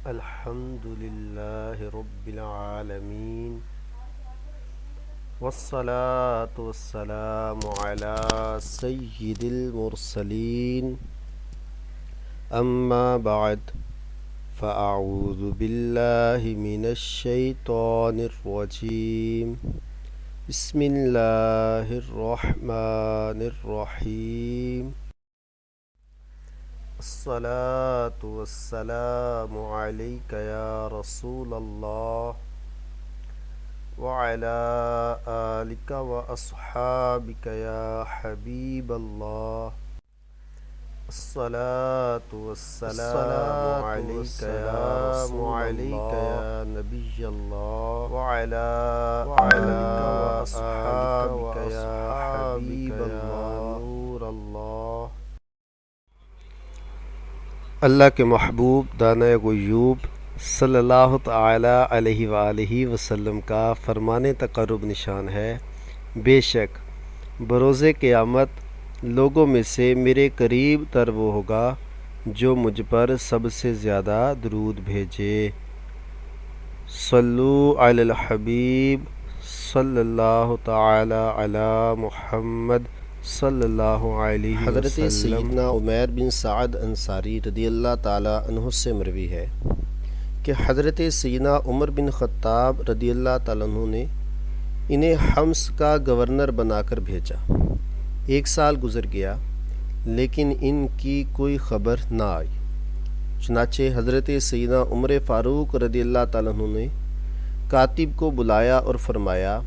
الحمد لله رب العالمين والصلاة والسلام على سيد المرسلين أما بعد فأعوذ بالله من الشيطان الرجيم بسم الله الرحمن الرحيم الصلاة والسلام عليك يا رسول الله وعلى آلك وأصحابك يا حبيب الله الصلاة والسلام عليك يا رسول الله نبي الله وعلى آلك وأصحابك يا حبيب الله نور الله۔ اللہ کے محبوب دانہ غیوب صلی اللہ تعالی علیہ وآلہ وسلم کا فرمان تقرب نشان ہے، بے شک بروز قیامت لوگوں میں سے میرے قریب تر وہ ہوگا جو مجھ پر سب سے زیادہ درود بھیجے۔ صلو علی الحبیب صلی اللہ تعالی علی محمد صلی اللہ علیہ وسلم۔ حضرت سیدنا عمیر بن سعد انصاری رضی اللہ تعالی عنہ سے مروی ہے کہ حضرت سیدنا عمر بن خطاب رضی اللہ تعالی عنہ نے انہیں حمص کا گورنر بنا کر بھیجا۔ 1 سال گزر گیا لیکن ان کی کوئی خبر نہ آئی۔ چنانچہ حضرت سیدنا عمر فاروق رضی اللہ تعالی عنہ نے کاتب کو بلایا اور فرمایا،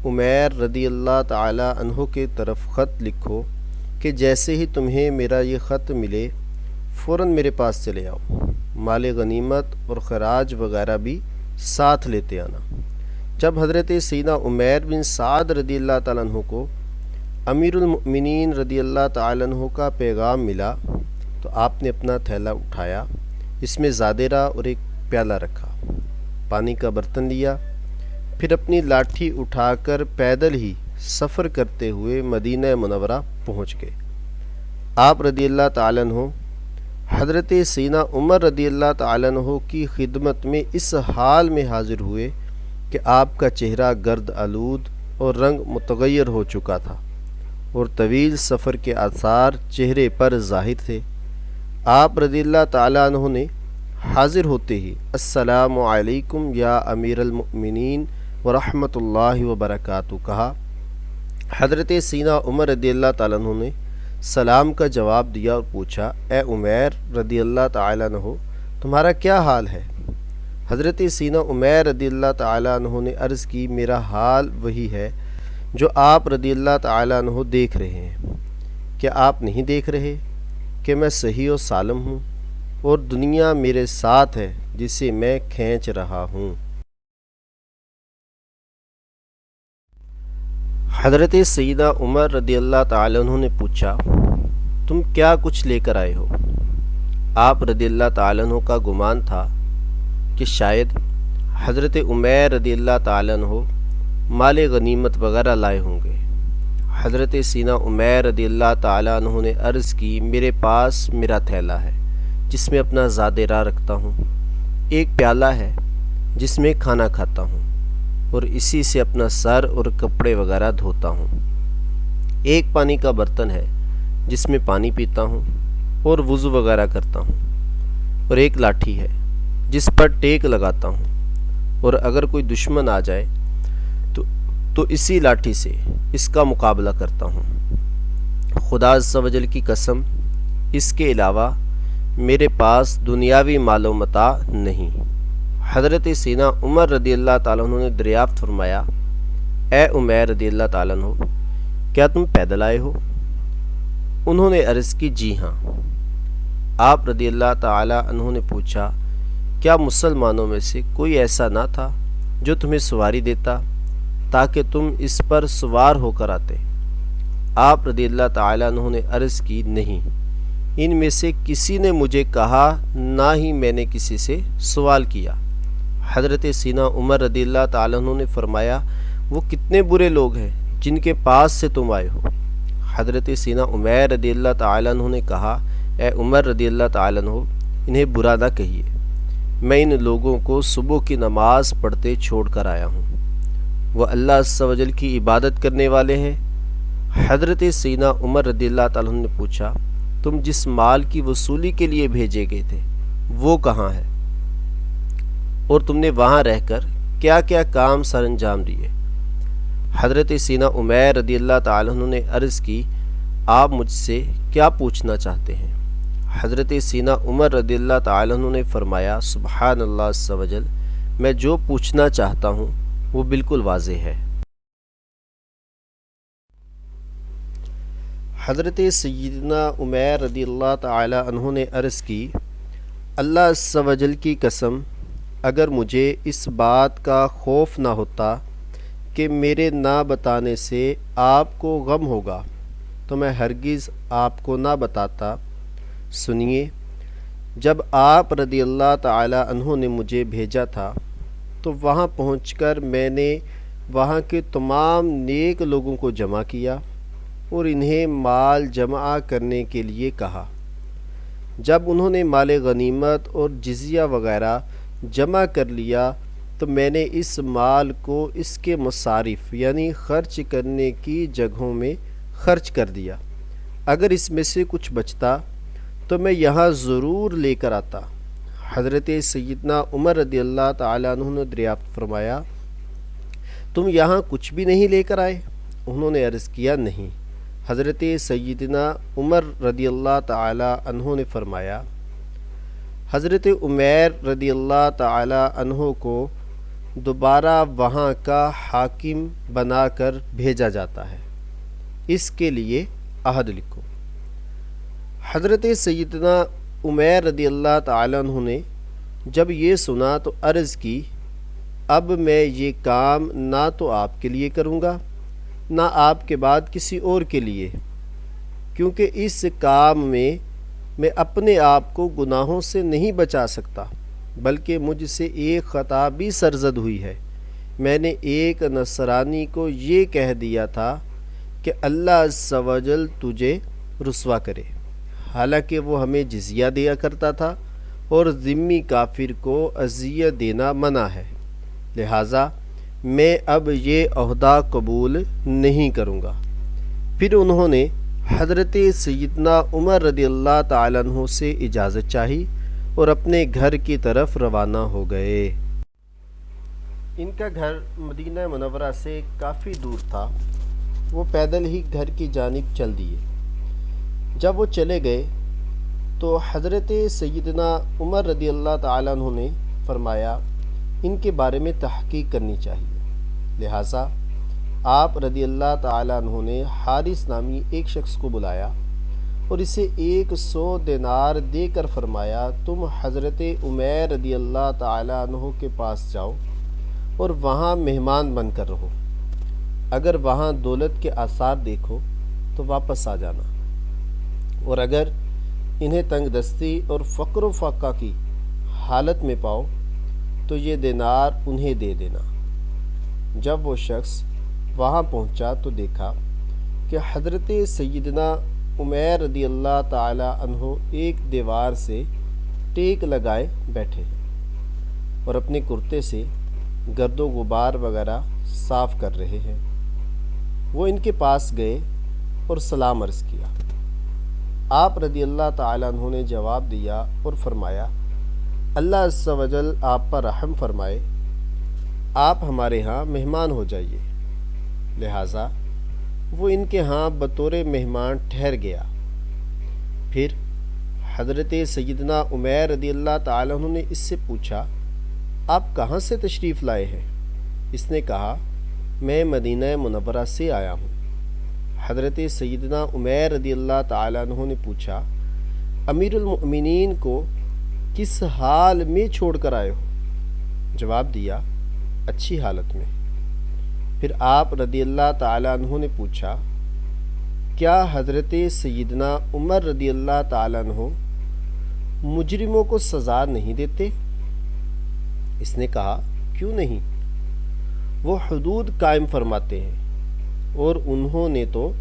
عمیر رضی اللہ تعالی عنہ کے طرف خط لکھو کہ جیسے ہی تمہیں میرا یہ خط ملے فوراً میرے پاس چلے آؤ، مال غنیمت اور خراج وغیرہ بھی ساتھ لیتے آنا۔ جب حضرت سیدنا عمیر بن سعد رضی اللہ تعالیٰ عنہ کو امیر المؤمنین رضی اللہ تعالیٰ عنہ کا پیغام ملا تو آپ نے اپنا تھیلا اٹھایا، اس میں زادرہ اور ایک پیالہ رکھا، پانی کا برتن لیا، پھر اپنی لاٹھی اٹھا کر پیدل ہی سفر کرتے ہوئے مدینہ منورہ پہنچ گئے۔ آپ رضی اللہ تعالیٰ عنہ حضرت سیدنا عمر رضی اللہ تعالیٰ عنہ کی خدمت میں اس حال میں حاضر ہوئے کہ آپ کا چہرہ گرد آلود اور رنگ متغیر ہو چکا تھا اور طویل سفر کے آثار چہرے پر ظاہر تھے۔ آپ رضی اللہ تعالیٰ عنہ نے حاضر ہوتے ہی السلام علیکم یا امیر المؤمنین ورحمۃ اللہ وبرکاتہ کہا۔ حضرت سیدنا عمر رضی اللہ تعالیٰ عنہ نے سلام کا جواب دیا اور پوچھا، اے عمیر رضی اللہ تعالیٰ عنہ تمہارا کیا حال ہے؟ حضرت سیدنا عمیر رضی اللہ تعالیٰ عنہ نے عرض کی، میرا حال وہی ہے جو آپ رضی اللہ تعالیٰ عنہ دیکھ رہے ہیں۔ کیا آپ نہیں دیکھ رہے کہ میں صحیح و سالم ہوں اور دنیا میرے ساتھ ہے جسے میں کھینچ رہا ہوں؟ حضرت سیدنا عمر رضی اللہ تعالیٰ عنہ نے پوچھا، تم کیا کچھ لے کر آئے ہو؟ آپ رضی اللہ تعالیٰ عنہ کا گمان تھا کہ شاید حضرت عمیر رضی اللہ تعالیٰ عنہ مال غنیمت وغیرہ لائے ہوں گے۔ حضرت سیدنا عمیر رضی اللہ تعالیٰ عنہ نے عرض کی، میرے پاس میرا تھیلا ہے جس میں اپنا زادرہ رکھتا ہوں، ایک پیالہ ہے جس میں کھانا کھاتا ہوں اور اسی سے اپنا سر اور کپڑے وغیرہ دھوتا ہوں، ایک پانی کا برتن ہے جس میں پانی پیتا ہوں اور وضو وغیرہ کرتا ہوں، اور ایک لاٹھی ہے جس پر ٹیک لگاتا ہوں، اور اگر کوئی دشمن آ جائے تو اسی لاٹھی سے اس کا مقابلہ کرتا ہوں۔ خدا عز و جل کی قسم، اس کے علاوہ میرے پاس دنیاوی مال و متاع نہیں۔ حضرت سیدنا عمر رضی اللہ تعالیٰ عنہ نے دریافت فرمایا، اے عمیر رضی اللہ تعالیٰ عنہ کیا تم پیدل آئے ہو؟ انہوں نے عرض کی، جی ہاں۔ آپ رضی اللہ تعالیٰ عنہ نے پوچھا، کیا مسلمانوں میں سے کوئی ایسا نہ تھا جو تمہیں سواری دیتا تاکہ تم اس پر سوار ہو کر آتے؟ آپ رضی اللہ تعالیٰ عنہ نے عرض کی، نہیں، ان میں سے کسی نے مجھے کہا نہ ہی میں نے کسی سے سوال کیا۔ حضرت سیدنا عمر رضی اللہ تعالیٰ عنہ نے فرمایا، وہ کتنے برے لوگ ہیں جن کے پاس سے تم آئے ہو؟ حضرت سیدنا عمیر رضی اللہ تعالیٰ عنہ نے کہا، اے عمر رضی اللہ تعالیٰ عنہ انہیں برا نہ کہیے، میں ان لوگوں کو صبح کی نماز پڑھتے چھوڑ کر آیا ہوں، وہ اللہ عز و جل کی عبادت کرنے والے ہیں۔ حضرت سیدنا عمر رضی اللہ تعالیٰ عنہ نے پوچھا، تم جس مال کی وصولی کے لیے بھیجے گئے تھے وہ کہاں ہے، اور تم نے وہاں رہ کر کیا کیا کام سر انجام دیے؟ حضرت سیدنا عمیر رضی اللہ تعالیٰ عنہ نے عرض کی، آپ مجھ سے کیا پوچھنا چاہتے ہیں؟ حضرت سیدنا عمر رضی اللہ تعالیٰ عنہ نے فرمایا، سبحان اللہ عز و جل، میں جو پوچھنا چاہتا ہوں وہ بالکل واضح ہے۔ حضرت سیدنا عمیر رضی اللہ تعالی عنہ نے عرض کی، اللہ عز و جل کی قسم، اگر مجھے اس بات کا خوف نہ ہوتا کہ میرے نہ بتانے سے آپ کو غم ہوگا تو میں ہرگز آپ کو نہ بتاتا۔ سنیے، جب آپ رضی اللہ تعالی عنہ نے مجھے بھیجا تھا تو وہاں پہنچ کر میں نے وہاں کے تمام نیک لوگوں کو جمع کیا اور انہیں مال جمع کرنے کے لیے کہا۔ جب انہوں نے مال غنیمت اور جزیہ وغیرہ جمع کر لیا تو میں نے اس مال کو اس کے مصارف یعنی خرچ کرنے کی جگہوں میں خرچ کر دیا۔ اگر اس میں سے کچھ بچتا تو میں یہاں ضرور لے کر آتا۔ حضرت سیدنا عمر رضی اللہ تعالیٰ عنہ نے دریافت فرمایا، تم یہاں کچھ بھی نہیں لے کر آئے؟ انہوں نے عرض کیا، نہیں۔ حضرت سیدنا عمر رضی اللہ تعالیٰ عنہ نے فرمایا، حضرت عمیر رضی اللہ تعالیٰ عنہ کو دوبارہ وہاں کا حاکم بنا کر بھیجا جاتا ہے، اس کے لیے عہد لکھو۔ حضرت سیدنا عمیر رضی اللہ تعالیٰ عنہ نے جب یہ سنا تو عرض کی، اب میں یہ کام نہ تو آپ کے لیے کروں گا نہ آپ کے بعد کسی اور کے لیے، کیونکہ اس کام میں اپنے آپ کو گناہوں سے نہیں بچا سکتا، بلکہ مجھ سے ایک خطا بھی سرزد ہوئی ہے۔ میں نے ایک نصرانی کو یہ کہہ دیا تھا کہ اللہ عز و جل تجھے رسوا کرے، حالانکہ وہ ہمیں جزیہ دیا کرتا تھا اور ذمی کافر کو اذیت دینا منع ہے، لہٰذا میں اب یہ عہدہ قبول نہیں کروں گا۔ پھر انہوں نے حضرت سیدنا عمر رضی اللہ تعالیٰ عنہ سے اجازت چاہی اور اپنے گھر کی طرف روانہ ہو گئے۔ ان کا گھر مدینہ منورہ سے کافی دور تھا، وہ پیدل ہی گھر کی جانب چل دیے۔ جب وہ چلے گئے تو حضرت سیدنا عمر رضی اللہ تعالیٰ عنہ نے فرمایا، ان کے بارے میں تحقیق کرنی چاہیے۔ لہٰذا آپ رضی اللہ تعالیٰ عنہ نے حارث نامی ایک شخص کو بلایا اور اسے 100 دینار دے کر فرمایا، تم حضرت عمیر رضی اللہ تعالیٰ عنہ کے پاس جاؤ اور وہاں مہمان بن کر رہو، اگر وہاں دولت کے آثار دیکھو تو واپس آ جانا، اور اگر انہیں تنگ دستی اور فقر و فاقہ کی حالت میں پاؤ تو یہ دینار انہیں دے دینا۔ جب وہ شخص وہاں پہنچا تو دیکھا کہ حضرت سیدنا عمیر رضی اللہ تعالی عنہ ایک دیوار سے ٹیک لگائے بیٹھے ہیں اور اپنے کرتے سے گرد و غبار وغیرہ صاف کر رہے ہیں۔ وہ ان کے پاس گئے اور سلام عرض کیا۔ آپ رضی اللہ تعالیٰ عنہ نے جواب دیا اور فرمایا، اللہ عز و جل آپ پر رحم فرمائے، آپ ہمارے ہاں مہمان ہو جائیے۔ لہٰذا وہ ان کے ہاں بطور مہمان ٹھہر گیا۔ پھر حضرت سیدنا عمیر رضی اللہ تعالیٰ عنہ نے اس سے پوچھا، آپ کہاں سے تشریف لائے ہیں؟ اس نے کہا، میں مدینہ منورہ سے آیا ہوں۔ حضرت سیدنا عمیر رضی اللہ تعالیٰ عنہ نے پوچھا، امیر المؤمنین کو کس حال میں چھوڑ کر آئے ہو؟ جواب دیا، اچھی حالت میں۔ پھر آپ رضی اللہ تعالیٰ عنہ نے پوچھا، کیا حضرت سیدنا عمر رضی اللہ تعالیٰ عنہ مجرموں کو سزا نہیں دیتے؟ اس نے کہا، کیوں نہیں، وہ حدود قائم فرماتے ہیں، اور انہوں نے تو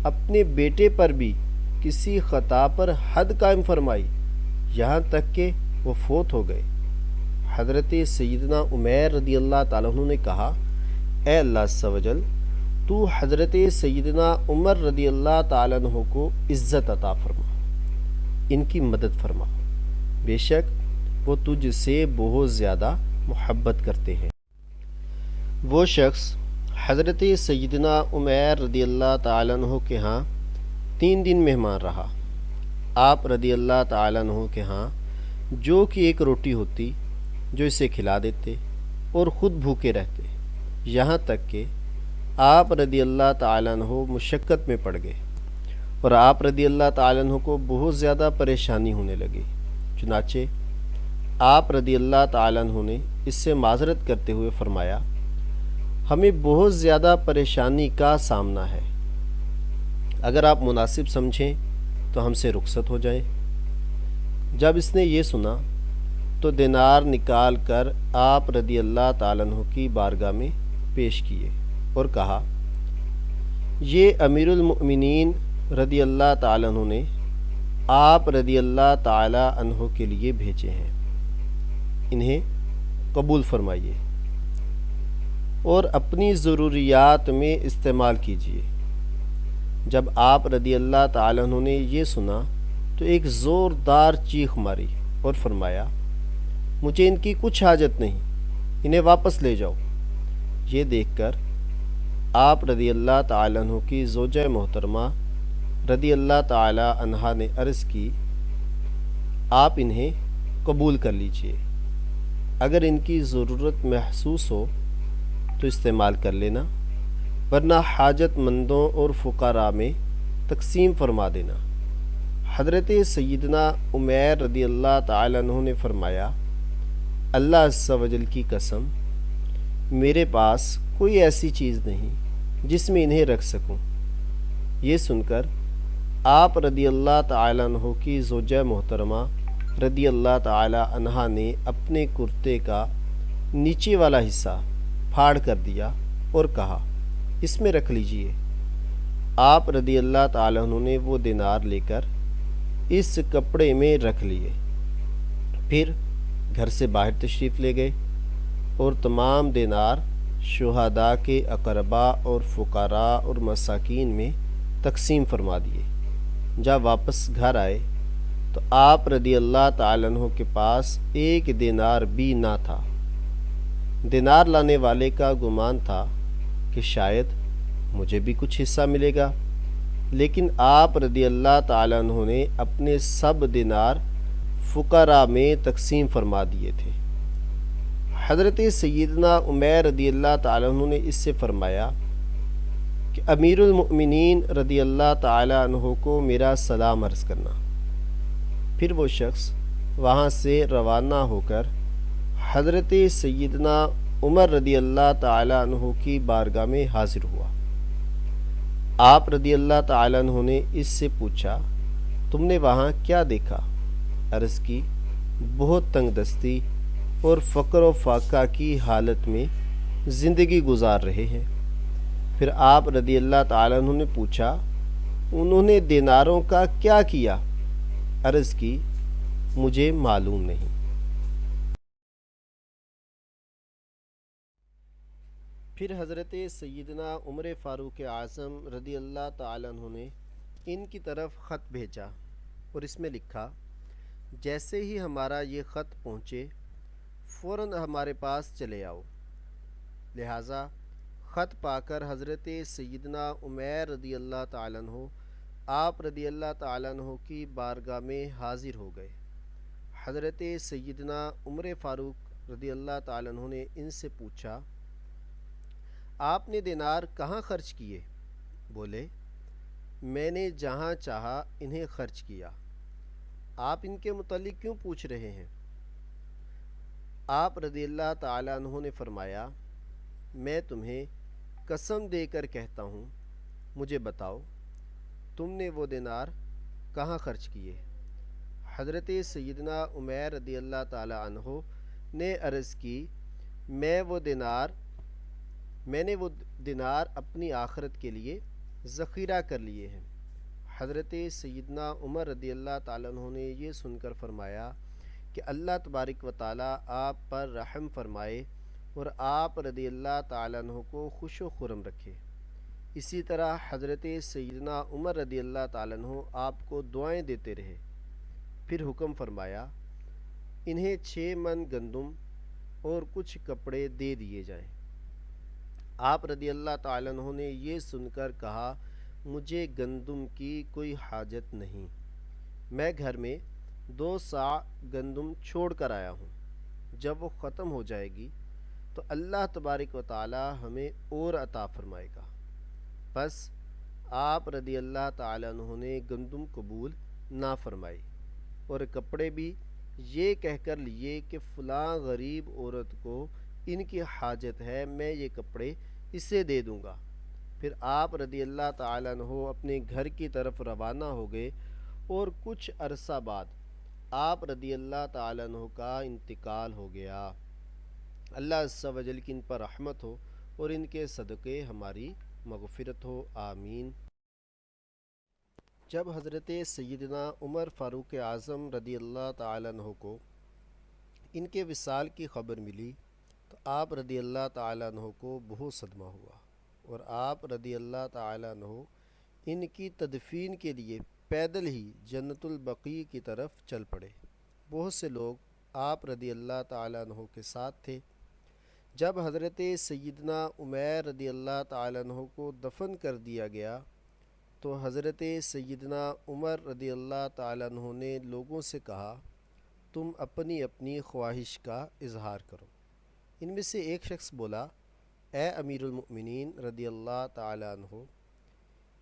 اپنے بیٹے پر بھی کسی خطا پر حد قائم فرمائی، یہاں تک کہ وہ فوت ہو گئے۔ حضرت سیدنا عمیر رضی اللہ تعالیٰ عنہ نے کہا اے اللہ عز و جل تو حضرت سیدنا عمر رضی اللہ تعالیٰ عنہ کو عزت عطا فرما، ان کی مدد فرما، بے شک وہ تجھ سے بہت زیادہ محبت کرتے ہیں۔ وہ شخص حضرت سیدنا عمیر رضی اللہ تعالیٰ عنہ کے ہاں 3 دن مہمان رہا۔ آپ رضی اللہ تعالیٰ عنہ کے ہاں جو کہ ایک روٹی ہوتی جو اسے کھلا دیتے اور خود بھوکے رہتے، یہاں تک کہ آپ رضی اللہ تعالیٰ عنہ مشقت میں پڑ گئے اور آپ رضی اللہ تعالیٰ عنہ کو بہت زیادہ پریشانی ہونے لگی۔ چنانچہ آپ رضی اللہ تعالیٰ عنہ نے اس سے معذرت کرتے ہوئے فرمایا ہمیں بہت زیادہ پریشانی کا سامنا ہے، اگر آپ مناسب سمجھیں تو ہم سے رخصت ہو جائیں۔ جب اس نے یہ سنا تو دینار نکال کر آپ رضی اللہ تعالیٰ عنہ کی بارگاہ میں پیش کیے اور کہا یہ امیر المؤمنین رضی اللہ تعالیٰ عنہ نے آپ رضی اللہ تعالیٰ عنہ کے لیے بھیجے ہیں، انہیں قبول فرمائیے اور اپنی ضروریات میں استعمال کیجیے۔ جب آپ رضی اللہ تعالیٰ عنہ نے یہ سنا تو ایک زوردار چیخ ماری اور فرمایا مجھے ان کی کچھ حاجت نہیں، انہیں واپس لے جاؤ۔ یہ دیکھ کر آپ رضی اللہ تعالیٰ عنہ کی زوجہ محترمہ رضی اللہ تعالیٰ عنہا نے عرض کی آپ انہیں قبول کر لیجئے، اگر ان کی ضرورت محسوس ہو تو استعمال کر لینا، ورنہ حاجت مندوں اور فقراء میں تقسیم فرما دینا۔ حضرت سیدنا عمیر رضی اللہ تعالیٰ عنہ نے فرمایا اللہ عز و جل کی قسم میرے پاس کوئی ایسی چیز نہیں جس میں انہیں رکھ سکوں۔ یہ سن کر آپ رضی اللہ تعالیٰ عنہ کی زوجہ محترمہ رضی اللہ تعالیٰ عنہا نے اپنے کرتے کا نیچے والا حصہ پھاڑ کر دیا اور کہا اس میں رکھ لیجئے۔ آپ رضی اللہ تعالیٰ عنہ نے وہ دینار لے کر اس کپڑے میں رکھ لیے، پھر گھر سے باہر تشریف لے گئے اور تمام دینار شہداء کے اقربا اور فقراء اور مساکین میں تقسیم فرما دیے۔ جب واپس گھر آئے تو آپ رضی اللہ تعالیٰ عنہ کے پاس ایک دینار بھی نہ تھا۔ دینار لانے والے کا گمان تھا کہ شاید مجھے بھی کچھ حصہ ملے گا، لیکن آپ رضی اللہ تعالیٰ عنہ نے اپنے سب دینار فقراء میں تقسیم فرما دیے تھے۔ حضرت سیدنا عمیر رضی اللہ تعالیٰ عنہ نے اس سے فرمایا کہ امیر المؤمنین رضی اللہ تعالیٰ عنہ کو میرا سلام عرض کرنا۔ پھر وہ شخص وہاں سے روانہ ہو کر حضرت سیدنا عمر رضی اللہ تعالیٰ عنہ کی بارگاہ میں حاضر ہوا۔ آپ رضی اللہ تعالیٰ عنہ نے اس سے پوچھا تم نے وہاں کیا دیکھا؟ عرض کی بہت تنگ دستی اور فقر و فاقہ کی حالت میں زندگی گزار رہے ہیں۔ پھر آپ رضی اللہ تعالیٰ عنہ نے پوچھا انہوں نے دیناروں کا کیا کیا؟ عرض کی مجھے معلوم نہیں۔ پھر حضرت سیدنا عمر فاروق اعظم رضی اللہ تعالیٰ عنہ نے ان کی طرف خط بھیجا اور اس میں لکھا جیسے ہی ہمارا یہ خط پہنچے فوراً ہمارے پاس چلے آؤ۔ لہٰذا خط پا کر حضرت سیدنا عمیر رضی اللہ تعالیٰ عنہ آپ رضی اللہ تعالیٰ عنہ کی بارگاہ میں حاضر ہو گئے۔ حضرت سیدنا عمر فاروق رضی اللہ تعالیٰ عنہ نے ان سے پوچھا آپ نے دینار کہاں خرچ کیے؟ بولے میں نے جہاں چاہا انہیں خرچ کیا، آپ ان کے متعلق کیوں پوچھ رہے ہیں؟ آپ رضی اللہ تعالیٰ عنہ نے فرمایا میں تمہیں قسم دے کر کہتا ہوں مجھے بتاؤ تم نے وہ دینار کہاں خرچ کیے؟ حضرت سیدنا عمیر رضی اللہ تعالیٰ عنہ نے عرض کی میں نے وہ دینار اپنی آخرت کے لیے ذخیرہ کر لیے ہیں۔ حضرت سیدنا عمر رضی اللہ تعالیٰ عنہ نے یہ سن کر فرمایا کہ اللہ تبارک و تعالی آپ پر رحم فرمائے اور آپ رضی اللہ تعالیٰ عنہ کو خوش و خرم رکھے۔ اسی طرح حضرت سیدنا عمر رضی اللہ تعالیٰ عنہ آپ کو دعائیں دیتے رہے۔ پھر حکم فرمایا انہیں 6 من گندم اور کچھ کپڑے دے دیے جائیں۔ آپ رضی اللہ تعالیٰ عنہ نے یہ سن کر کہا مجھے گندم کی کوئی حاجت نہیں، میں گھر میں 2 صاع گندم چھوڑ کر آیا ہوں، جب وہ ختم ہو جائے گی تو اللہ تبارک و تعالی ہمیں اور عطا فرمائے گا۔ بس آپ رضی اللہ تعالیٰ عنہ نے گندم قبول نہ فرمائی اور کپڑے بھی یہ کہہ کر لیے کہ فلاں غریب عورت کو ان کی حاجت ہے، میں یہ کپڑے اسے دے دوں گا۔ پھر آپ رضی اللہ تعالیٰ عنہ اپنے گھر کی طرف روانہ ہو گئے اور کچھ عرصہ بعد آپ رضی اللہ تعالیٰ عنہ کا انتقال ہو گیا۔ اللہ عز و جل کی ان پر رحمت ہو اور ان کے صدقے ہماری مغفرت ہو، آمین۔ جب حضرت سیدنا عمر فاروق اعظم رضی اللہ تعالیٰ عنہ کو ان کے وصال کی خبر ملی تو آپ رضی اللہ تعالیٰ عنہ کو بہت صدمہ ہوا اور آپ رضی اللہ تعالیٰ عنہ ان کی تدفین کے لیے پیدل ہی جنت البقیع کی طرف چل پڑے۔ بہت سے لوگ آپ رضی اللہ تعالیٰ عنہ کے ساتھ تھے۔ جب حضرت سیدنا عمیر رضی اللہ تعالیٰ عنہ کو دفن کر دیا گیا تو حضرت سیدنا عمر رضی اللہ تعالیٰ عنہ نے لوگوں سے کہا تم اپنی اپنی خواہش کا اظہار کرو۔ ان میں سے ایک شخص بولا اے امیر المؤمنین رضی اللہ تعالیٰ عنہ،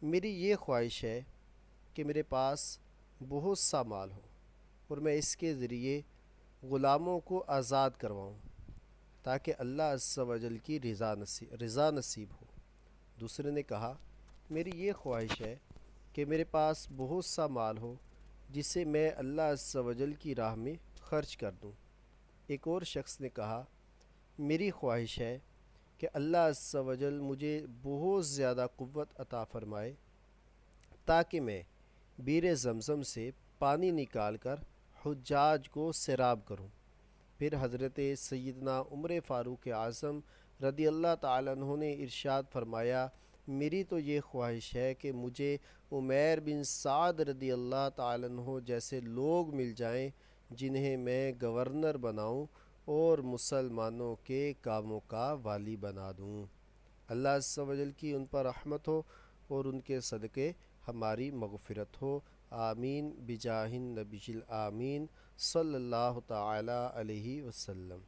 میری یہ خواہش ہے کہ میرے پاس بہت سا مال ہو اور میں اس کے ذریعے غلاموں کو آزاد کرواؤں تاکہ اللہ عز و جل کی رضا نصیب ہو۔ دوسرے نے کہا میری یہ خواہش ہے کہ میرے پاس بہت سا مال ہو جسے میں اللہ عز و جل کی راہ میں خرچ کر دوں۔ ایک اور شخص نے کہا میری خواہش ہے کہ اللہ عز و جل مجھے بہت زیادہ قوت عطا فرمائے تاکہ میں بیر زمزم سے پانی نکال کر حجاج کو سیراب کروں۔ پھر حضرت سیدنا عمر فاروق اعظم رضی اللہ تعالیٰ عنہ نے ارشاد فرمایا میری تو یہ خواہش ہے کہ مجھے عمیر بن سعد رضی اللہ تعالیٰ عنہ جیسے لوگ مل جائیں جنہیں میں گورنر بناؤں اور مسلمانوں کے کاموں کا والی بنا دوں۔ اللہ عز و جل کی ان پر رحمت ہو اور ان کے صدقے ہماری مغفرت ہو، آمین بجاہ النبی الآمین صلی اللہ تعالی علیہ وسلم۔